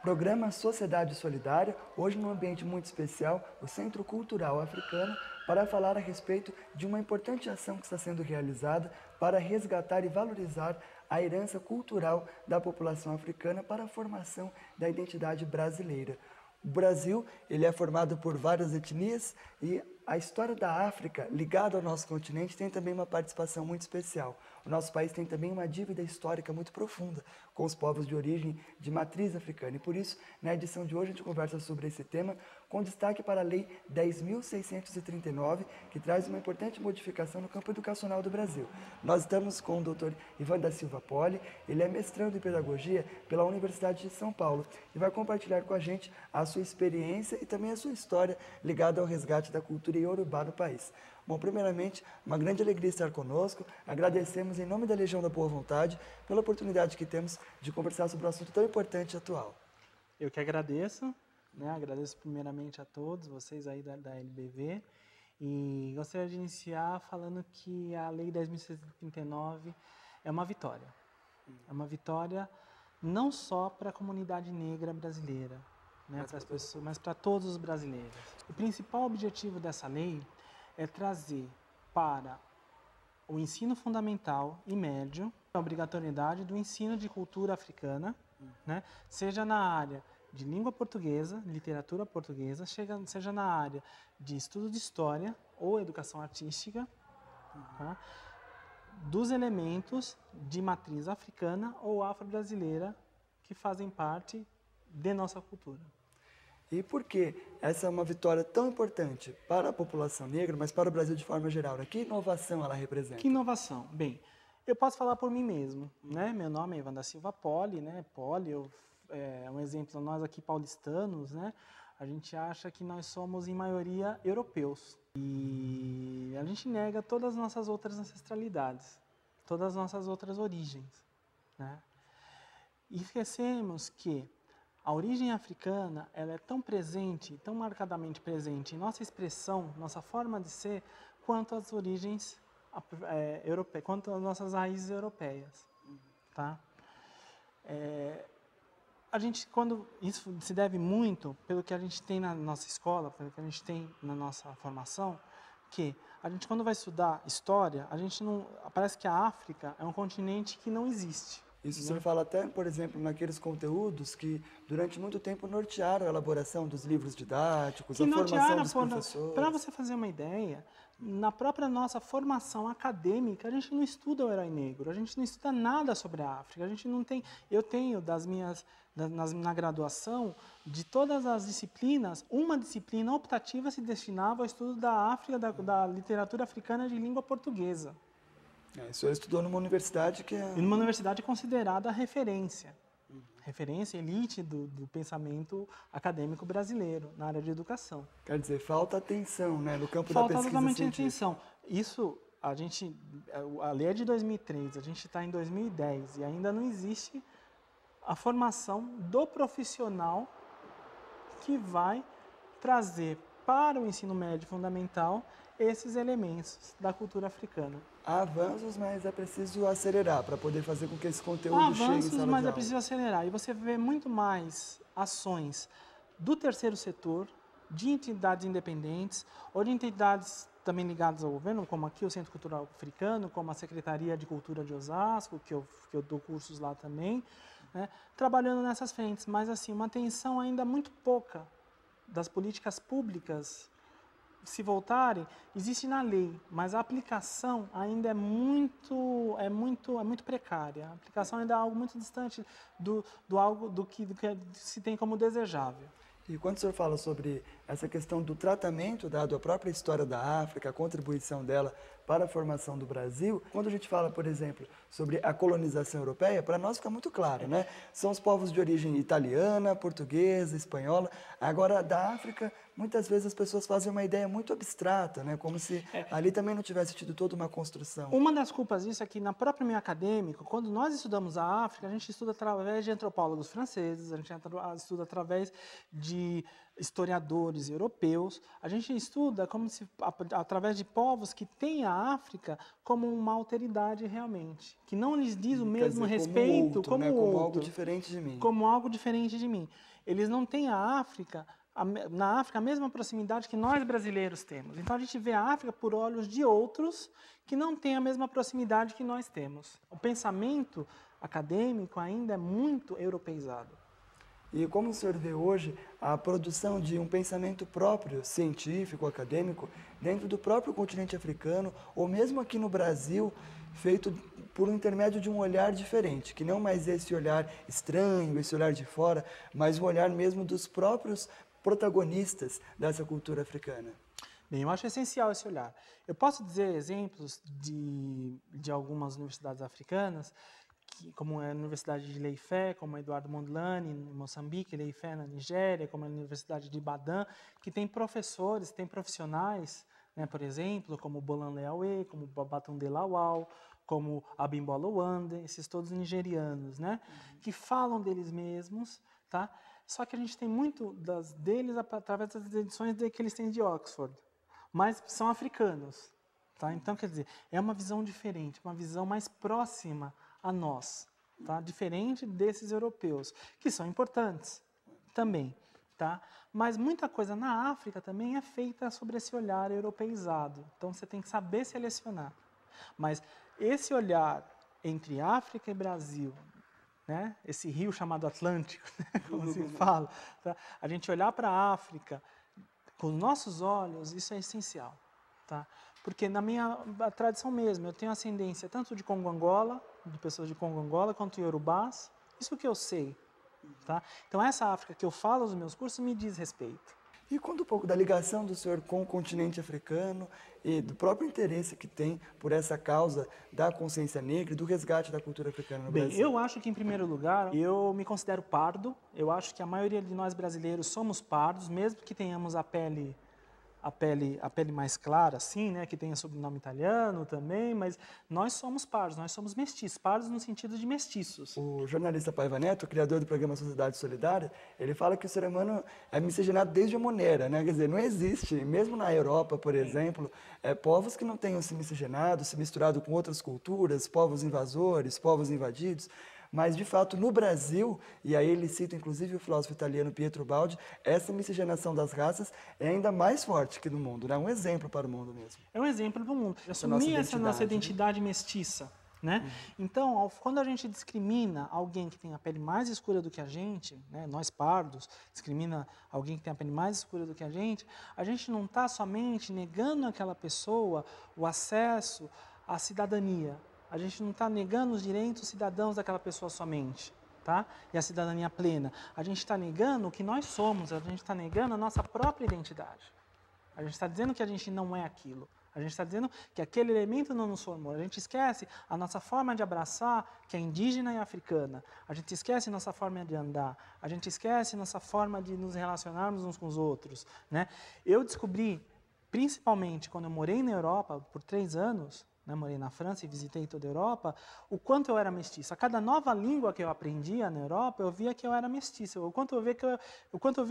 Programa Sociedade Solidária, hoje num ambiente muito especial, o Centro Cultural Africano, para falar a respeito de uma importante ação que está sendo realizada para resgatar e valorizar a herança cultural da população africana para a formação da identidade brasileira. O Brasil, ele é formado por várias etnias e a história da África, ligada ao nosso continente, tem também uma participação muito especial. O nosso país tem também uma dívida histórica muito profunda com os povos de origem de matriz africana. E por isso, na edição de hoje, a gente conversa sobre esse tema, com destaque para a Lei 10.639, que traz uma importante modificação no campo educacional do Brasil. Nós estamos com o Dr. Ivan da Silva Poli, ele é mestrando em Pedagogia pela Universidade de São Paulo e vai compartilhar com a gente a sua experiência e também a sua história ligada ao resgate da cultura iorubá no país. Bom, primeiramente, uma grande alegria estar conosco. Agradecemos em nome da Legião da Boa Vontade pela oportunidade que temos de conversar sobre um assunto tão importante e atual. Eu que agradeço, né? Agradeço primeiramente a todos, vocês aí da LBV, e gostaria de iniciar falando que a Lei 10.639 é uma vitória. É uma vitória não só para a comunidade negra brasileira, né? Para as pessoas, mas para todos os brasileiros. O principal objetivo dessa lei é trazer para o ensino fundamental e médio a obrigatoriedade do ensino de cultura africana, né? Seja na área de língua portuguesa, literatura portuguesa, seja na área de estudo de história ou educação artística, tá? Dos elementos de matriz africana ou afro-brasileira que fazem parte de nossa cultura. E por que essa é uma vitória tão importante para a população negra, mas para o Brasil de forma geral? Que inovação ela representa? Que inovação? Bem, eu posso falar por mim mesmo, né? Meu nome é Ivan da Silva Poli, né? Poli, é um exemplo, nós aqui paulistanos, né? A gente acha que nós somos, em maioria, europeus. E a gente nega todas as nossas outras ancestralidades, todas as nossas outras origens, né? E esquecemos que a origem africana, ela é tão presente, tão marcadamente presente em nossa expressão, nossa forma de ser, quanto as origens europeias, quanto as nossas raízes europeias, tá? A gente, quando isso se deve muito pelo que a gente tem na nossa escola, pelo que a gente tem na nossa formação, que a gente, quando vai estudar história, a gente não, parece que a África é um continente que não existe. Isso o senhor fala até, por exemplo, naqueles conteúdos que durante muito tempo nortearam a elaboração dos livros didáticos, a formação dos professores. Para você fazer uma ideia, na própria nossa formação acadêmica, a gente não estuda o herói negro, a gente não estuda nada sobre a África, a gente não tem, eu tenho na graduação, de todas as disciplinas, uma disciplina optativa se destinava ao estudo da África, da literatura africana de língua portuguesa. O senhor estudou numa universidade que é... E numa universidade considerada referência. Referência, elite do pensamento acadêmico brasileiro na área de educação. Quer dizer, falta atenção, né, no campo da falta pesquisa totalmente científica. atenção. Isso, a lei é de 2003, a gente está em 2010 e ainda não existe a formação do profissional que vai trazer para o ensino médio fundamental esses elementos da cultura africana. Há avanços, mas é preciso acelerar para poder fazer com que esse conteúdo chegue em sala de avanços, mas aula. é preciso acelerar. E você vê muito mais ações do terceiro setor, de entidades independentes, ou de entidades também ligadas ao governo, como aqui o Centro Cultural Africano, como a Secretaria de Cultura de Osasco, que eu dou cursos lá também, né, trabalhando nessas frentes. Mas, assim, uma atenção ainda muito pouca das políticas públicas se voltarem, existe na lei, mas a aplicação ainda é muito precária. A aplicação ainda é algo muito distante do que se tem como desejável. E quando o senhor fala sobre essa questão do tratamento dado à própria história da África, a contribuição dela para a formação do Brasil, quando a gente fala, por exemplo, sobre a colonização europeia, para nós fica muito claro, né? São os povos de origem italiana, portuguesa, espanhola. Agora, da África, muitas vezes as pessoas fazem uma ideia muito abstrata, né? Como se ali também não tivesse tido toda uma construção. Uma das culpas disso é que, na própria meio acadêmico, quando nós estudamos a África, a gente estuda através de antropólogos franceses, a gente estuda através de historiadores europeus, a gente estuda como se, através de povos que têm a África como uma alteridade realmente, que não lhes diz o mesmo respeito como outro. Como algo diferente de mim. Como algo diferente de mim. eles não têm na África a mesma proximidade que nós brasileiros temos. Então a gente vê a África por olhos de outros que não têm a mesma proximidade que nós temos. O pensamento acadêmico ainda é muito europeizado. E como o senhor vê hoje a produção de um pensamento próprio, científico, acadêmico, dentro do próprio continente africano, ou mesmo aqui no Brasil, feito por um intermédio de um olhar diferente, que não mais esse olhar estranho, esse olhar de fora, mas o olhar mesmo dos próprios protagonistas dessa cultura africana? Bem, eu acho essencial esse olhar. Eu posso dizer exemplos de algumas universidades africanas, como a Universidade de Leifé, como a Eduardo Mondlane, em Moçambique, Leifé, na Nigéria, como a Universidade de Ibadan, que tem professores, tem profissionais, né, por exemplo, como Bolanle Awe, como Babatunde Lawal, como Abimbola Wande, esses todos nigerianos, né, que falam deles mesmos, tá? Só que a gente tem muito deles através das edições que eles têm de Oxford, mas são africanos, tá? Então, quer dizer, é uma visão diferente, uma visão mais próxima a nós, tá? Diferente desses europeus, que são importantes também, tá? Mas muita coisa na África também é feita sobre esse olhar europeizado, então você tem que saber selecionar. Mas esse olhar entre África e Brasil, né? Esse rio chamado Atlântico, né? Como se fala, tá? A gente olhar para a África com os nossos olhos, isso é essencial, tá? Porque na minha tradição mesmo, eu tenho ascendência tanto de Congo-Angola, de pessoas de Congo-Angola, quanto Iorubás, isso que eu sei, tá? Então essa África que eu falo nos meus cursos me diz respeito. E conta um pouco da ligação do senhor com o continente africano e do próprio interesse que tem por essa causa da consciência negra e do resgate da cultura africana no Brasil. Bem, eu acho que, em primeiro lugar, eu me considero pardo. Eu acho que a maioria de nós brasileiros somos pardos, mesmo que tenhamos a pele mais clara, assim, né, que tenha sobrenome italiano também, mas nós somos pardos, nós somos mestiços, pardos no sentido de mestiços. O jornalista Paiva Neto, criador do programa Sociedade Solidária, ele fala que o ser humano é miscigenado desde a monera, né? Quer dizer, não existe, mesmo na Europa, por exemplo, povos que não tenham se miscigenado, se misturado com outras culturas, povos invasores, povos invadidos. Mas, de fato, no Brasil, e aí ele cita inclusive o filósofo italiano Pietro Baldi, essa miscigenação das raças é ainda mais forte que no mundo, né? É um exemplo para o mundo mesmo. É um exemplo para o mundo. Assumir essa nossa identidade mestiça, né? Então, quando a gente discrimina alguém que tem a pele mais escura do que a gente, né, nós pardos, discrimina alguém que tem a pele mais escura do que a gente não está somente negando àquela pessoa o acesso à cidadania. A gente não está negando os direitos cidadãos daquela pessoa somente, tá? E a cidadania plena. A gente está negando o que nós somos, a gente está negando a nossa própria identidade. A gente está dizendo que a gente não é aquilo. A gente está dizendo que aquele elemento não nos formou. A gente esquece a nossa forma de abraçar, que é indígena e africana. A gente esquece nossa forma de andar. A gente esquece nossa forma de nos relacionarmos uns com os outros, né? Eu descobri, principalmente quando eu morei na Europa por 3 anos, né, morei na França e visitei toda a Europa, o quanto eu era mestiço. A cada nova língua que eu aprendia na Europa, eu via que eu era mestiço. O quanto eu via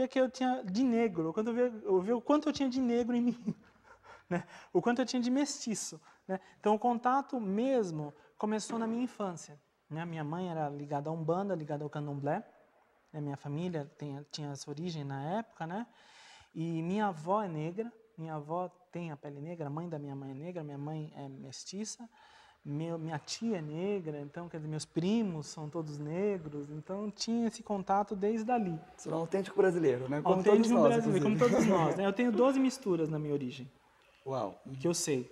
que eu tinha de negro, eu via o quanto eu tinha de negro em mim, né? O quanto eu tinha de mestiço, né? Então o contato mesmo começou na minha infância, né? Minha mãe era ligada à Umbanda, ligada ao Candomblé, né? Minha família tinha essa origem na época, né? E minha avó é negra. Minha avó tem a pele negra, a mãe da minha mãe é negra, minha mãe é mestiça, minha tia é negra, então, quer dizer, meus primos são todos negros, então tinha esse contato desde ali. Você é um autêntico brasileiro, né? Como autêntico todos nós, brasileiro, como todos nós, né? Eu tenho 12 misturas na minha origem. Uau! Que eu sei.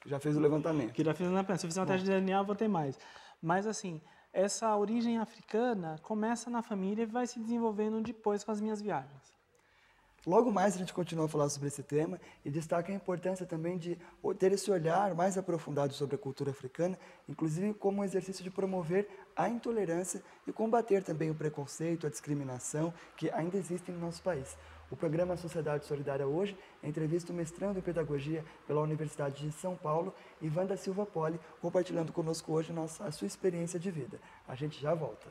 Já fez o levantamento. Que já fiz o levantamento. Se eu fizer uma teste de DNA, eu vou ter mais. Mas, assim, essa origem africana começa na família e vai se desenvolvendo depois com as minhas viagens. Logo mais a gente continua a falar sobre esse tema e destaca a importância também de ter esse olhar mais aprofundado sobre a cultura africana, inclusive como um exercício de promover a intolerância e combater também o preconceito, a discriminação que ainda existem no nosso país. O programa Sociedade Solidária hoje entrevista o mestrando em Pedagogia pela Universidade de São Paulo, Ivan da Silva Poli, compartilhando conosco hoje a sua experiência de vida. A gente já volta.